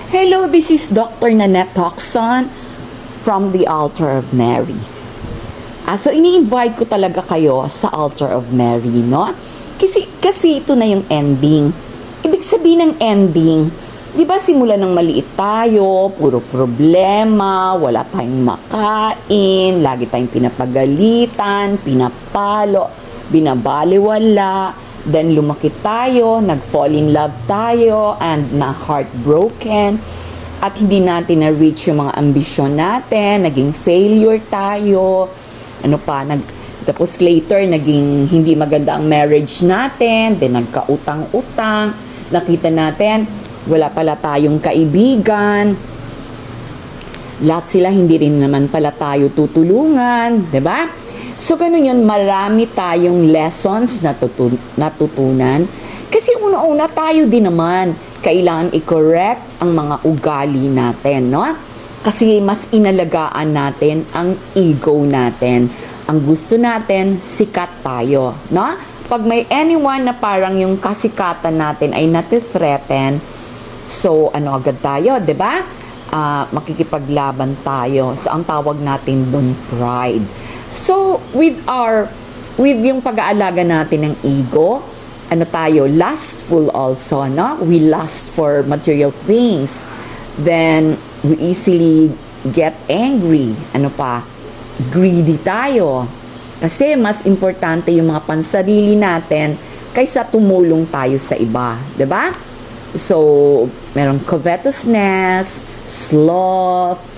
Hello, this is Dr. Nanette Toxon from the Altar of Mary. So ini-invite ko talaga kayo sa Altar of Mary, no? Kasi ito na yung ending. Ibig sabihin ng ending, di ba simula ng maliit tayo, puro problema, wala tayong makain, lagi tayong pinapagalitan, pinapalo, binabaliwala. Then lumaki tayo, nag-fall in love tayo, and na heartbroken. At hindi natin na-reach yung mga ambisyon natin, naging failure tayo. Tapos later, naging hindi maganda ang marriage natin, then nagkautang-utang. Nakita natin, wala pala tayong kaibigan. Lahat sila hindi rin naman pala tayo tutulungan, 'di ba? So, ganun yun, marami tayong lessons na natutunan. Kasi una-una tayo din naman, kailangan i-correct ang mga ugali natin, no? Kasi mas inalagaan natin ang ego natin. Ang gusto natin, sikat tayo, no? Pag may anyone na parang yung kasikatan natin ay nati-threaten, so agad tayo, 'di ba? Makikipaglaban tayo. So, ang tawag natin doon, pride. So, with yung pag-aalaga natin ng ego, tayo, lustful also, no? We lust for material things. Then, we easily get angry. Greedy tayo. Kasi mas importante yung mga pansarili natin kaysa tumulong tayo sa iba. 'Di ba? So, merong covetousness, sloth,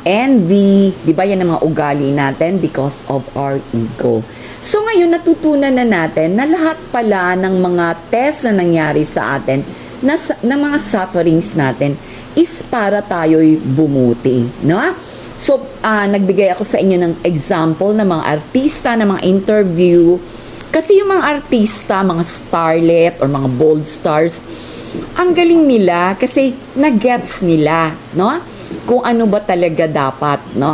envy, di ba yan ang mga ugali natin because of our ego. So ngayon natutunan na natin na lahat pala ng mga test na nangyari sa atin, na mga sufferings natin is para tayo'y bumuti, no? So nagbigay ako sa inyo ng example ng mga artista, ng mga interview. Kasi yung mga artista, mga starlet or mga bold stars, ang galing nila kasi na-gets nila, no? Kung ano ba talaga dapat, no?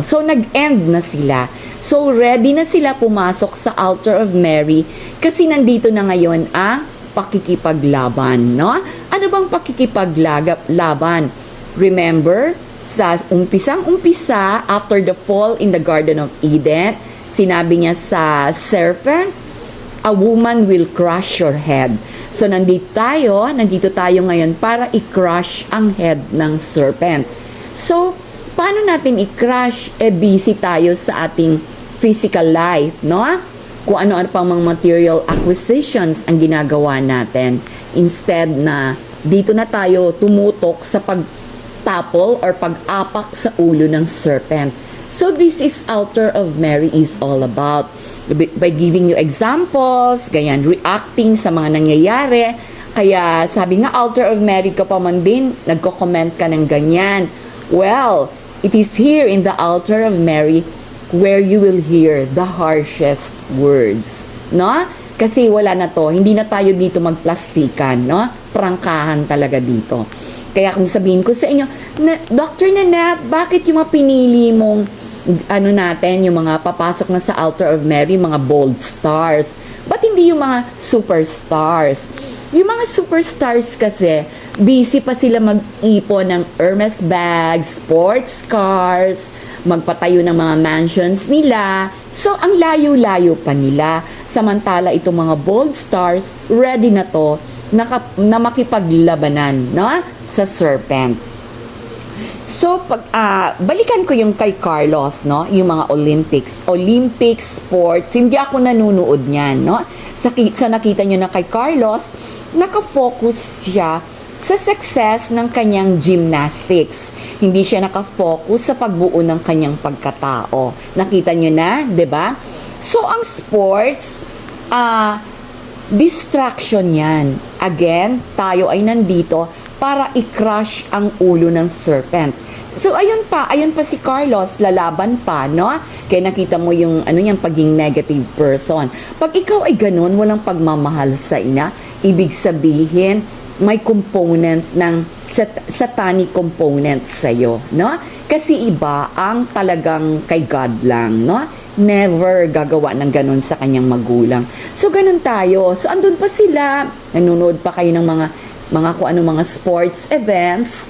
So, nag-end na sila. So, ready na sila pumasok sa Altar of Mary kasi nandito na ngayon ang pakikipaglaban, no? Ano bang pakikipaglaban? Remember, sa umpisang-umpisa, after the fall in the Garden of Eden, sinabi niya sa serpent, a woman will crush your head. So, nandito tayo ngayon para i-crush ang head ng serpent. So, paano natin i-crush? Busy tayo sa ating physical life, no? Kung ano-ano pang mga material acquisitions ang ginagawa natin. Instead na dito na tayo tumutok sa pagtapol or pag-apak sa ulo ng serpent. So, this is Altar of Mary is all about. By giving you examples, ganyan, reacting sa mga nangyayari. Kaya sabi nga, Altar of Mary ka pa man din, nagko-comment ka ng ganyan. Well, it is here in the Altar of Mary where you will hear the harshest words, no? Kasi wala na to, hindi na tayo dito magplastikan, no? Prangkahan talaga dito. Kaya kung sabihin ko sa inyo, Dr. Nanette, bakit yung mga pinili mong yung mga papasok na sa Altar of Mary, mga bold stars? Ba't hindi yung mga superstars? Yung mga superstars kasi, busy pa sila mag-ipon ng Hermes bags, sports cars, magpatayo ng mga mansions nila. So, ang layo-layo pa nila. Samantala, itong mga bold stars, ready na to na makipaglabanan, no? Sa serpent. So, balikan ko yung kay Carlos, no? Yung mga Olympic sports, hindi ako nanunood niyan, no? Sa nakita nyo na kay Carlos, nakafocus siya sa success ng kanyang gymnastics. Hindi siya nakafocus sa pagbuo ng kanyang pagkatao. Nakita nyo na, 'di ba? So, ang sports, distraction yan. Again, tayo ay nandito para i-crush ang ulo ng serpent. So, ayun pa si Carlos, lalaban pa, no? Kaya nakita mo yung, yung pagiging negative person. Pag ikaw ay ganun, walang pagmamahal sa ina, ibig sabihin, may component ng satanic component sa'yo, no? Kasi iba ang talagang kay God lang, no? Never gagawa ng ganun sa kanyang magulang. So, ganun tayo. So, andun pa sila. Nanonood pa kayo ng mga mga kung ano mga sports events,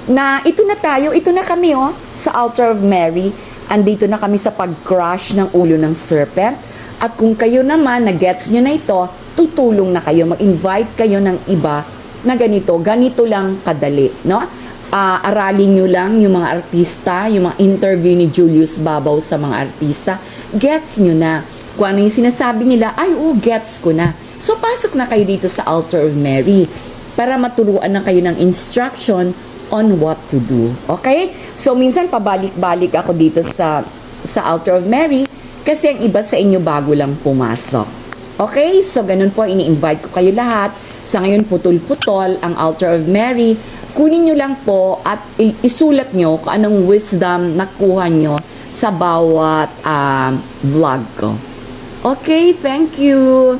na ito na tayo, ito na kami sa altar of Mary. Andito na kami sa pag-crush ng ulo ng serpent. At kung kayo naman, na-gets nyo na ito, tutulong na kayo, mag-invite kayo ng iba na ganito lang kadali, no? Aralin nyo lang yung mga artista, yung mga interview ni Julius Babaw sa mga artista, gets nyo na. Kung ano yung sinasabi nila, ay gets ko na. So, pasok na kayo dito sa Altar of Mary para maturuan na kayo ng instruction on what to do. Okay? So, minsan pabalik-balik ako dito sa Altar of Mary kasi ang iba sa inyo bago lang pumasok. Okay? So, ganun po, ini-invite ko kayo lahat. Sa ngayon, putol-putol ang Altar of Mary. Kunin nyo lang po at isulat nyo kung anong wisdom nakuha nyo sa bawat vlog ko. Okay, thank you.